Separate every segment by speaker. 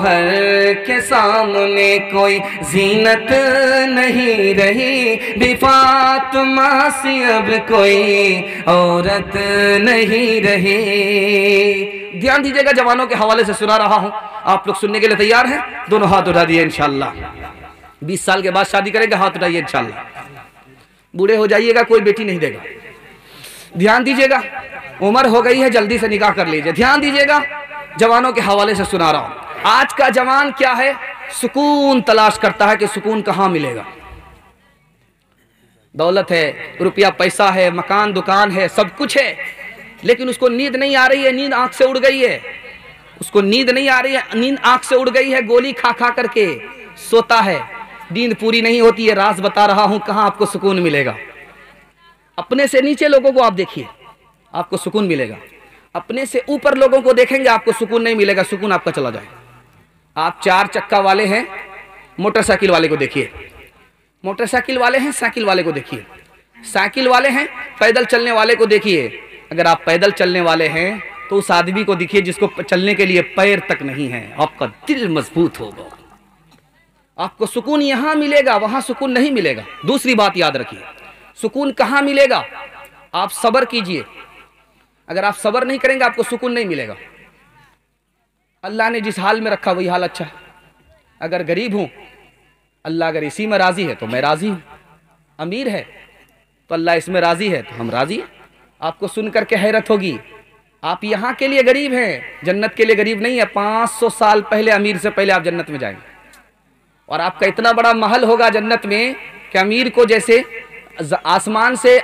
Speaker 1: शौहर के सामने कोई जीनत नहीं रही, भी फातिमा सी अब कोई औरत नहीं रही। ध्यान दीजिएगा, जवानों के हवाले से सुना रहा हूं, आप लोग सुनने के लिए तैयार हैं? दोनों हाथ उठा दिए इंशाल्लाह। 20 साल के बाद शादी करेंगे, हाथ उठाइए इंशाल्लाह। बूढ़े हो जाइएगा कोई बेटी नहीं देगा। ध्यान दीजिएगा, उम्र हो गई है, जल्दी से निकाह कर लीजिए। ध्यान दीजिएगा, जवानों के हवाले से सुना रहा हूं। आज का जवान क्या है, सुकून तलाश करता है कि सुकून कहां मिलेगा। दौलत है, रुपया पैसा है, मकान दुकान है, सब कुछ है, लेकिन उसको नींद नहीं आ रही है, नींद आंख से उड़ गई है। उसको नींद नहीं आ रही है, नींद आंख से उड़ गई है, गोली खा खा करके सोता है, नींद पूरी नहीं होती है। राज बता रहा हूं, कहां आपको सुकून मिलेगा। अपने से नीचे लोगों को आप देखिए, आपको सुकून मिलेगा। अपने से ऊपर लोगों को देखेंगे, आपको सुकून नहीं मिलेगा, सुकून आपका चला जाएगा। आप 4 चक्का वाले हैं, मोटरसाइकिल वाले को देखिए। मोटरसाइकिल वाले हैं, साइकिल वाले को देखिए। साइकिल वाले हैं, पैदल चलने वाले को देखिए। अगर आप पैदल चलने वाले हैं तो उस आदमी को देखिए जिसको चलने के लिए पैर तक नहीं है। आपका दिल मजबूत होगा, आपको सुकून यहां मिलेगा, वहां सुकून नहीं मिलेगा। दूसरी बात याद रखिए, सुकून कहां मिलेगा? आप सब्र कीजिए। अगर आप सब्र नहीं करेंगे, आपको सुकून नहीं मिलेगा। अल्लाह ने जिस हाल में रखा वही हाल अच्छा है। अगर गरीब हूं, अल्लाह अगर इसी में राजी है तो मैं राजी हूं। अमीर है तो अल्लाह इसमें राजी है तो हम राजी हैं। आपको सुनकर के हैरत होगी, आप यहां के लिए गरीब हैं, जन्नत के लिए गरीब नहीं है। 500 साल पहले, अमीर से पहले आप जन्नत में जाएंगे, और आपका इतना बड़ा महल होगा जन्नत में कि अमीर को जैसे आसमान से,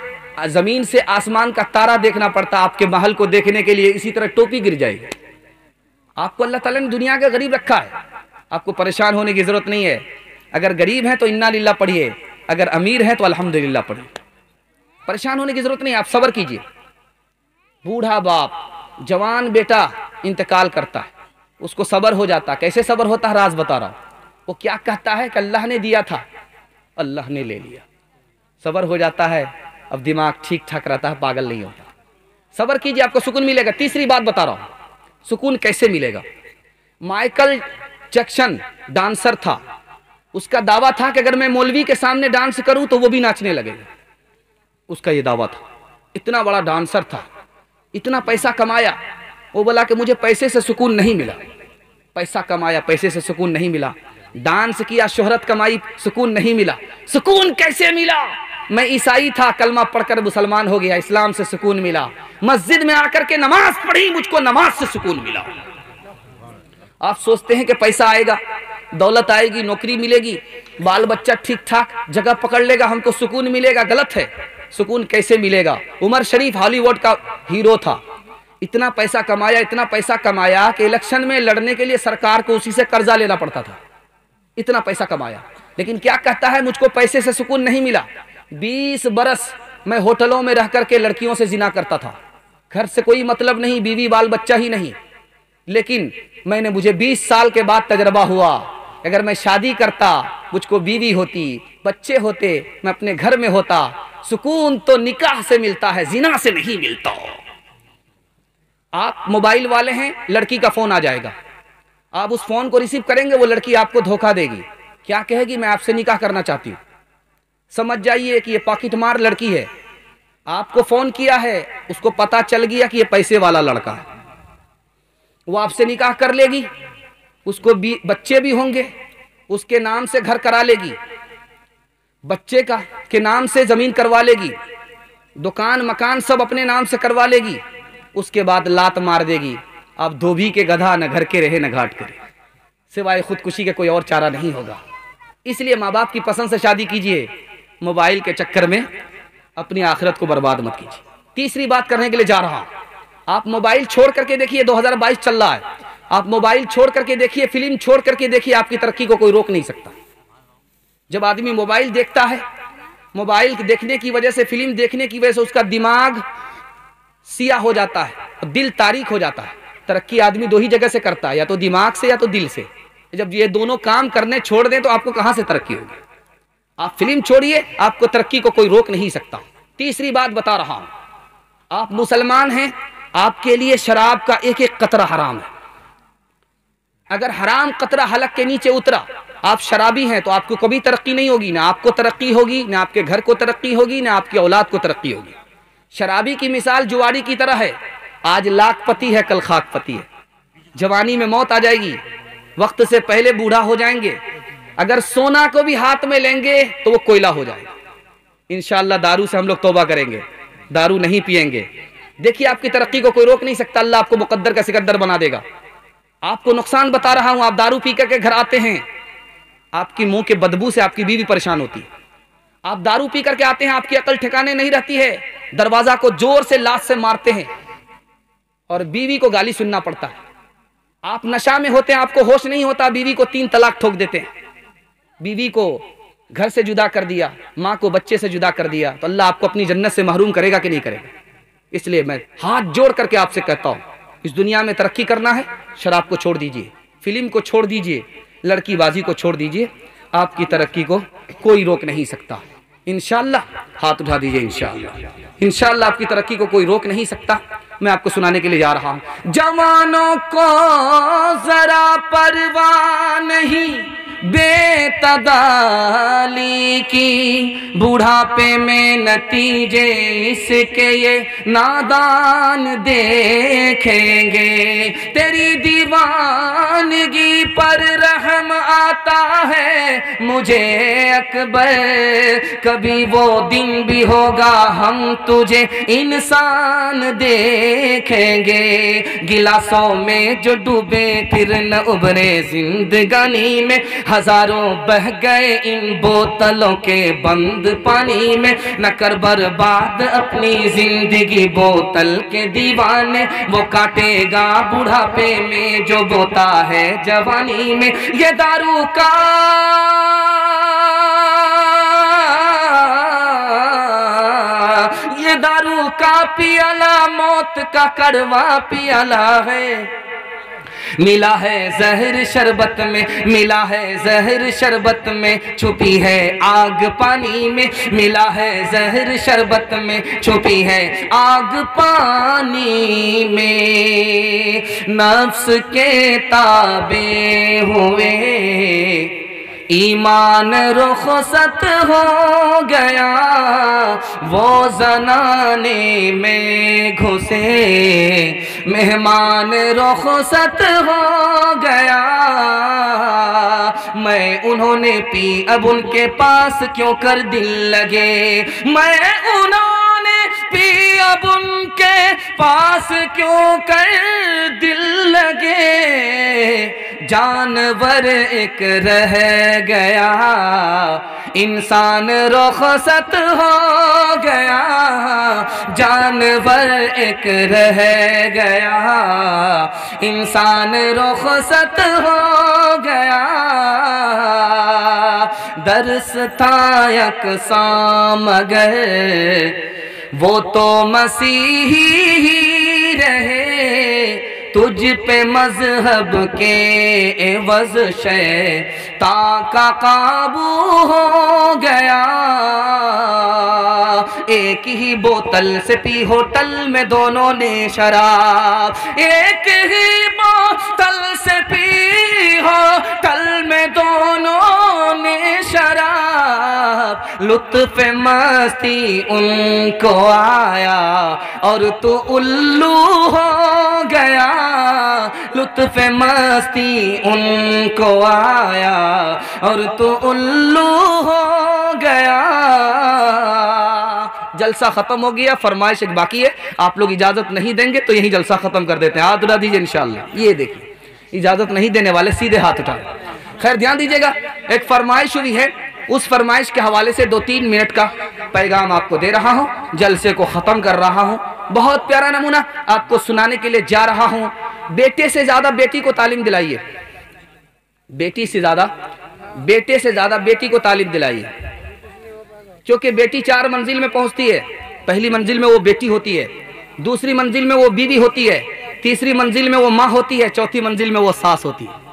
Speaker 1: जमीन से आसमान का तारा देखना पड़ता, आपके महल को देखने के लिए इसी तरह टोपी गिर जाएगी। आपको अल्लाह ताला ने दुनिया का गरीब रखा है, आपको परेशान होने की जरूरत नहीं है। अगर गरीब है तो इन्ना लिल्लाह पढ़िए, अगर अमीर है तो अल्हम्दुलिल्लाह पढ़िए। परेशान होने की जरूरत नहीं, आप सब्र कीजिए। बूढ़ा बाप, जवान बेटा इंतकाल करता है, उसको सब्र हो जाता है। कैसे सब्र होता है, राज बता रहा हूं। वो क्या कहता है कि अल्लाह ने दिया था, अल्लाह ने ले लिया। सब्र हो जाता है, अब दिमाग ठीक ठाक रहता है, पागल नहीं होता। सब्र कीजिए, आपको सुकून मिलेगा। तीसरी बात बता रहा हूं, सुकून कैसे मिलेगा। माइकल जैक्सन डांसर था, उसका दावा था कि अगर मैं मौलवी के सामने डांस करूं तो वो भी नाचने लगेगा। उसका ये दावा था। इतना बड़ा डांसर था, इतना पैसा कमाया। वो बोला कि मुझे पैसे से सुकून नहीं मिला। पैसा कमाया, पैसे से सुकून नहीं मिला। डांस किया, शोहरत कमाई, सुकून नहीं मिला। सुकून कैसे मिला? मैं ईसाई था, कलमा पढ़कर मुसलमान हो गया, इस्लाम से सुकून मिला। मस्जिद में आकर के नमाज पढ़ी, मुझको नमाज से सुकून मिला। आप सोचते हैं कि पैसा आएगा, दौलत आएगी, नौकरी मिलेगी, बाल बच्चा ठीक ठाक जगह पकड़ लेगा, हमको सुकून मिलेगा। गलत है। सुकून कैसे मिलेगा? उमर शरीफ हॉलीवुड का हीरो था, इतना पैसा कमाया, इतना पैसा कमाया कि इलेक्शन में लड़ने के लिए सरकार को उसी से कर्जा लेना पड़ता था। इतना पैसा कमाया, लेकिन क्या कहता है, मुझको पैसे से सुकून नहीं मिला। 20 बरस मैं होटलों में रह करके लड़कियों से जिना करता था, घर से कोई मतलब नहीं, बीवी बाल बच्चा ही नहीं। लेकिन मुझे 20 साल के बाद तजर्बा हुआ, अगर मैं शादी करता, मुझको बीवी होती, बच्चे होते, मैं अपने घर में होता। सुकून तो निकाह से मिलता है, जिना से नहीं मिलता। आप मोबाइल वाले हैं, लड़की का फोन आ जाएगा, आप उस फोन को रिसीव करेंगे, वो लड़की आपको धोखा देगी। क्या कहेगी? मैं आपसे निकाह करना चाहती हूं। समझ जाइए कि ये पॉकेट मार लड़की है। आपको फोन किया है, उसको पता चल गया कि ये पैसे वाला लड़का है, वो आपसे निकाह कर लेगी। उसको भी बच्चे भी होंगे, उसके नाम से घर करा लेगी, बच्चे का के नाम से जमीन करवा लेगी, दुकान मकान सब अपने नाम से करवा लेगी। उसके बाद लात मार देगी, आप धोबी के गधा, न घर के रहे न घाट के रहे, सिवाय खुदकुशी के कोई और चारा नहीं होगा। इसलिए माँ बाप की पसंद से शादी कीजिए, मोबाइल के चक्कर में अपनी आखिरत को बर्बाद मत कीजिए। तीसरी बात करने के लिए जा रहा हूं, आप मोबाइल छोड़ करके देखिए, 2022 चल रहा है, आप मोबाइल छोड़ करके देखिए, फिल्म छोड़ करके देखिए, आपकी तरक्की को कोई रोक नहीं सकता। जब आदमी मोबाइल देखता है, मोबाइल देखने की वजह से, फिल्म देखने की वजह से उसका दिमाग सिया हो जाता है और दिल तारीक हो जाता है। तरक्की आदमी 2 ही जगह से करता है, या तो दिमाग से या तो दिल से। जब ये दोनों काम करने छोड़ दें तो आपको कहां से तरक्की होगी? आप फिल्म छोड़िए, आपको तरक्की को कोई रोक नहीं सकता। तीसरी बात बता रहा हूं, आप मुसलमान हैं, आपके लिए शराब का एक एक कतरा हराम है। अगर हराम कतरा हलक के नीचे उतरा, आप शराबी हैं तो आपको कभी तरक्की नहीं होगी, ना आपको तरक्की होगी, ना आपके घर को तरक्की होगी, ना आपकी औलाद को तरक्की होगी। शराबी की मिसाल जुआरी की तरह है, आज लाखपति है कल खाकपति है, जवानी में मौत आ जाएगी, वक्त से पहले बूढ़ा हो जाएंगे। अगर सोना को भी हाथ में लेंगे तो वो कोयला हो जाएगा। इंशाअल्लाह दारू से हम लोग तौबा करेंगे, दारू नहीं पिएंगे। देखिए आपकी तरक्की को कोई रोक नहीं सकता, अल्लाह आपको मुकद्दर का सिकद्दर बना देगा। आपको नुकसान बता रहा हूं, आप दारू पी करके घर आते हैं, आपकी मुंह के बदबू से आपकी बीवी परेशान होती है। आप दारू पी करके आते हैं, आपकी अकल ठिकाने नहीं रहती है, दरवाजा को जोर से लात से मारते हैं और बीवी को गाली सुनना पड़ता है। आप नशा में होते हैं, आपको होश नहीं होता, बीवी को 3 तलाक ठोक देते हैं। बीवी को घर से जुदा कर दिया, माँ को बच्चे से जुदा कर दिया, तो अल्लाह आपको अपनी जन्नत से महरूम करेगा कि नहीं करेगा। इसलिए मैं हाथ जोड़ करके आपसे कहता हूं, इस दुनिया में तरक्की करना है, शराब को छोड़ दीजिए, फिल्म को छोड़ दीजिए, लड़कीबाजी को छोड़ दीजिए, आपकी तरक्की को कोई रोक नहीं सकता। इंशाअल्लाह हाथ उठा दीजिए, इंशाअल्लाह इंशाअल्लाह आपकी तरक्की को कोई रोक नहीं सकता। मैं आपको सुनाने के लिए जा रहा हूं। जवानों को जरा परवाह नहीं बेतदाली की, बुढ़ापे में नतीजे इसके ये नादान देखेंगे। तेरी दीवानगी पर रहम आता है मुझे अकबर, कभी वो दिन भी होगा हम तुझे इंसान देखेंगे। गिलासों में जो डूबे फिर न उभरे जिंदगानी में, हजारों बह गए इन बोतलों के बंद पानी में। न कर बर्बाद अपनी जिंदगी बोतल के दीवाने, वो काटेगा बुढ़ापे में जो बोता है जवानी में। ये दारू का पियाला मौत का कड़वा पियाला है। मिला है जहर शरबत में, मिला है जहर शरबत में, छुपी है आग पानी में। मिला है जहर शरबत में, छुपी है आग पानी में। नफ्स के ताबे हुए ईमान रुखसत हो गया, वो जनाने में घुसे मेहमान रुखसत हो गया। मैं उन्होंने पी अब उनके पास क्यों कर दिल लगे, मैं उन्होंने पी अब उनके पास क्यों कर दिल लगे। जानवर एक रह गया, इंसान रुखसत हो गया। जानवर एक रह गया, इंसान रुखसत हो गया। दर्स था यकसां मगर वो तो मसीही ही रहे। तुझ पे मजहब के एवज शैतान का काबू हो गया। एक ही बोतल से पी होटल में दोनों ने शराब, एक ही बोतल से पी होटल में दोनों ने शराब। लुत्फ मस्ती उनको आया और तू उल्लू हो गया। लुत्फ मस्ती उनको आया और तू उल्लू हो गया। जलसा खत्म हो गया, फरमाइश एक बाकी है, आप लोग इजाजत नहीं देंगे तो यही जलसा खत्म कर देते हैं। हाथ उठा दीजिए इंशाअल्लाह। ये देखिए, इजाजत नहीं देने वाले सीधे हाथ उठाए। खैर ध्यान दीजिएगा, एक फरमाइश हुई है, उस फरमाइश के हवाले से 2-3 मिनट का पैगाम आपको दे रहा हूं, जलसे को खत्म कर रहा हूं। बहुत प्यारा नमूना आपको सुनाने के लिए जा रहा हूं। बेटे से ज्यादा बेटी को तालीम दिलाइए, बेटी से ज्यादा बेटे से ज्यादा बेटी को तालीम दिलाइए, क्योंकि बेटी 4 मंजिल में पहुंचती है। पहली मंजिल में वो बेटी होती है, दूसरी मंजिल में वो बीवी होती है, तीसरी मंजिल में वो माँ होती है, चौथी मंजिल में वो सास होती है।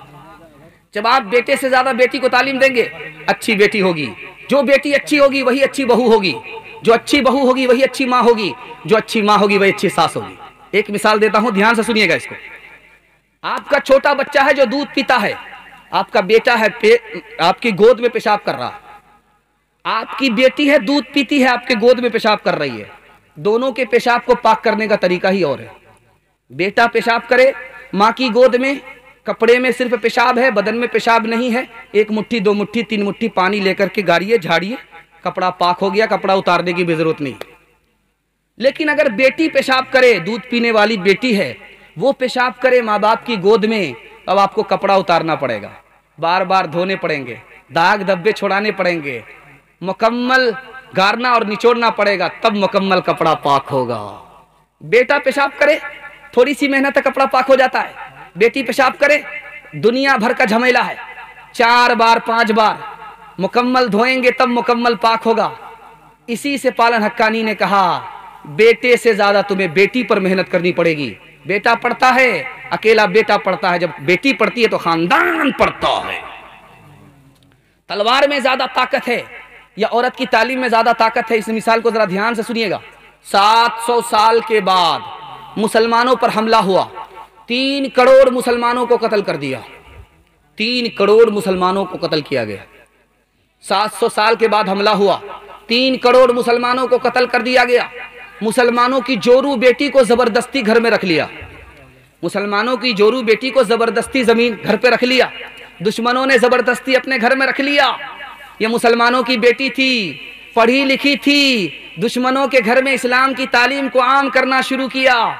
Speaker 1: जब आप बेटे से ज्यादा बेटी को तालीम देंगे, अच्छी बेटी होगी। जो बेटी अच्छी होगी वही अच्छी बहू होगी, जो अच्छी बहू होगी वही अच्छी माँ होगी, जो अच्छी माँ होगी वही अच्छी सास होगी। एक मिसाल देता हूं, ध्यान से सुनिएगा इसको। आपका छोटा बच्चा है जो दूध पीता है, आपका बेटा है आपकी गोद में पेशाब कर रहा, आपकी बेटी है दूध पीती है, आपके गोद में पेशाब कर रही है। दोनों के पेशाब को पाक करने का तरीका ही और है। बेटा पेशाब करे माँ की गोद में, कपड़े में सिर्फ पेशाब है, बदन में पेशाब नहीं है, 1 मुट्ठी 2 मुट्ठी 3 मुट्ठी पानी लेकर के गाड़िए झाड़िए, कपड़ा पाक हो गया, कपड़ा उतारने की भी जरूरत नहीं। लेकिन अगर बेटी पेशाब करे, दूध पीने वाली बेटी है, वो पेशाब करे माँ बाप की गोद में, अब आपको कपड़ा उतारना पड़ेगा, बार बार धोने पड़ेंगे, दाग धब्बे छुड़ाने पड़ेंगे, मुकम्मल गारना और निचोड़ना पड़ेगा, तब मुकम्मल कपड़ा पाक होगा। बेटा पेशाब करे, थोड़ी सी मेहनत कपड़ा पाक हो जाता है। बेटी पेशाब करे, दुनिया भर का झमेला है, 4 बार 5 बार मुकम्मल धोएंगे तब मुकम्मल पाक होगा। इसी से पालन हक्कानी ने कहा, बेटे से ज्यादा तुम्हें बेटी पर मेहनत करनी पड़ेगी। बेटा पढ़ता है, अकेला बेटा पढ़ता है, जब बेटी पढ़ती है तो खानदान पढ़ता है। तलवार में ज्यादा ताकत है या औरत की तालीम में ज्यादा ताकत है? इस मिसाल को जरा ध्यान से सुनिएगा। 700 साल के बाद मुसलमानों पर हमला हुआ, 3 करोड़ मुसलमानों को कत्ल कर दिया, 3 करोड़ मुसलमानों को कत्ल किया गया। 700 साल के बाद हमला हुआ, 3 करोड़ मुसलमानों को कत्ल कर दिया गया। मुसलमानों की जोरू बेटी को जबरदस्ती घर में रख लिया, मुसलमानों की जोरू बेटी को जबरदस्ती जमीन घर पे रख लिया, दुश्मनों ने जबरदस्ती अपने घर में रख लिया। ये मुसलमानों की बेटी थी, पढ़ी लिखी थी, दुश्मनों के घर में इस्लाम की तालीम को आम करना शुरू किया।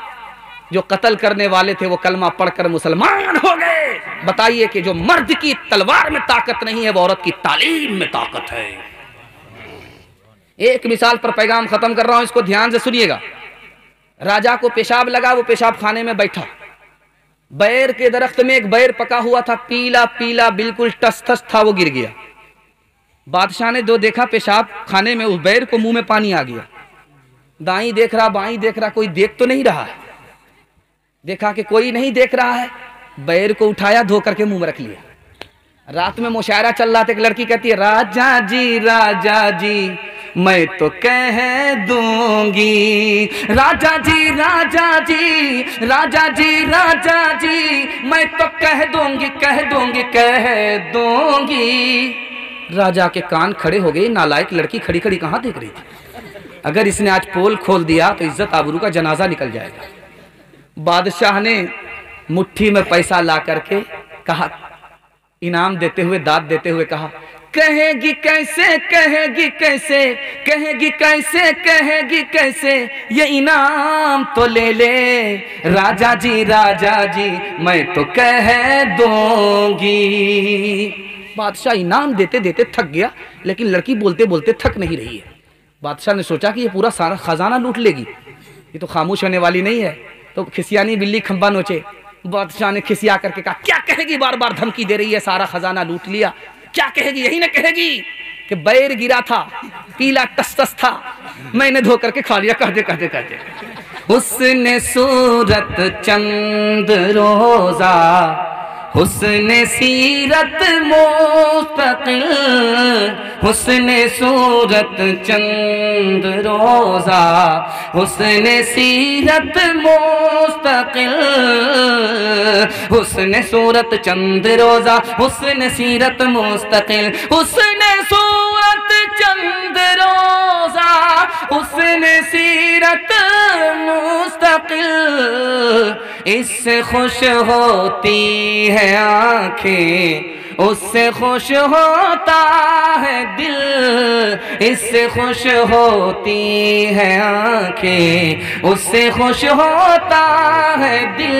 Speaker 1: जो कत्ल करने वाले थे वो कलमा पढ़कर मुसलमान हो गए। बताइए कि जो मर्द की तलवार में ताकत नहीं है वो औरत की तालीम में ताकत है। एक मिसाल पर पैगाम खत्म कर रहा हूं, इसको ध्यान से सुनिएगा। राजा को पेशाब लगा, वो पेशाब खाने में बैठा, बैर के दरख्त में एक बैर पका हुआ था, पीला पीला बिल्कुल टस टस था, वो गिर गया। बादशाह ने जो देखा पेशाब खाने में, उस बैर को मुंह में पानी आ गया। दाई देख रहा, बाई देख रहा, कोई देख तो नहीं रहा है। देखा कि कोई नहीं देख रहा है, बैर को उठाया, धो करके मुंह में रख लिया। रात में मुशायरा चल रहा था, एक लड़की कहती है, राजा जी मैं तो कह दूंगी, राजा जी मैं तो कह दूंगी। राजा के कान खड़े हो गए, नालायक लड़की खड़ी खड़ी कहाँ देख रही थी। अगर इसने आज पोल खोल दिया तो इज्जत आबरू का जनाजा निकल जाएगा। बादशाह ने मुट्ठी में पैसा ला करके कहा, इनाम देते हुए, दाद देते हुए कहा, कहेगी कैसे ये इनाम तो ले ले, राजा जी मैं तो कह दूंगी। बादशाह इनाम देते देते थक गया, लेकिन लड़की बोलते बोलते थक नहीं रही है। बादशाह ने सोचा कि ये पूरा सारा खजाना लूट लेगी, ये तो खामोश होने वाली नहीं है। तो खिसियानी बिल्ली खंबा नोचे। बादशाह ने खिसिया करके कहा, क्या कहेगी, बार बार धमकी दे रही है, सारा खजाना लूट लिया, क्या कहेगी? यही ना कहेगी कि बैर गिरा था, पीला टस था, मैंने धो करके खा लिया। कहते उसने सूरत चंद रोजा, हुस्ने सीरत मुस्तकिल, हुस्ने सूरत चंद रोजा, हुस्ने सीरत मुस्तकिल, हुस्ने सूरत चंद रोजा, हुस्ने सीरत मुस्तकिल, हुस्ने सूरत चंद रोजा, हुस्ने सीरत मुस्तकिल, इससे खुश होती है आंखें, उससे खुश होता है दिल, इससे खुश होती है आंखें, उससे खुश होता है दिल।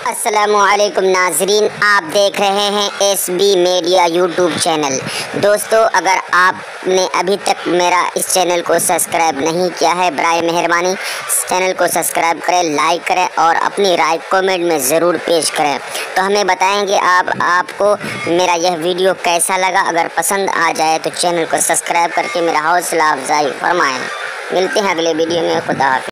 Speaker 2: अस्सलामुअलैकुम नाजरीन, आप देख रहे हैं SB मीडिया यूट्यूब चैनल। दोस्तों, अगर आपने अभी तक मेरा इस चैनल को सब्सक्राइब नहीं किया है, बराए मेहरबानी इस चैनल को सब्सक्राइब करें, लाइक करें और अपनी राय कमेंट में ज़रूर पेश करें। तो हमें बताएंगे आपको मेरा यह वीडियो कैसा लगा। अगर पसंद आ जाए तो चैनल को सब्सक्राइब करके मेरा हौसला अफजाई फरमाएँ। मिलते हैं अगले वीडियो में। खुदा हाफ़िज़।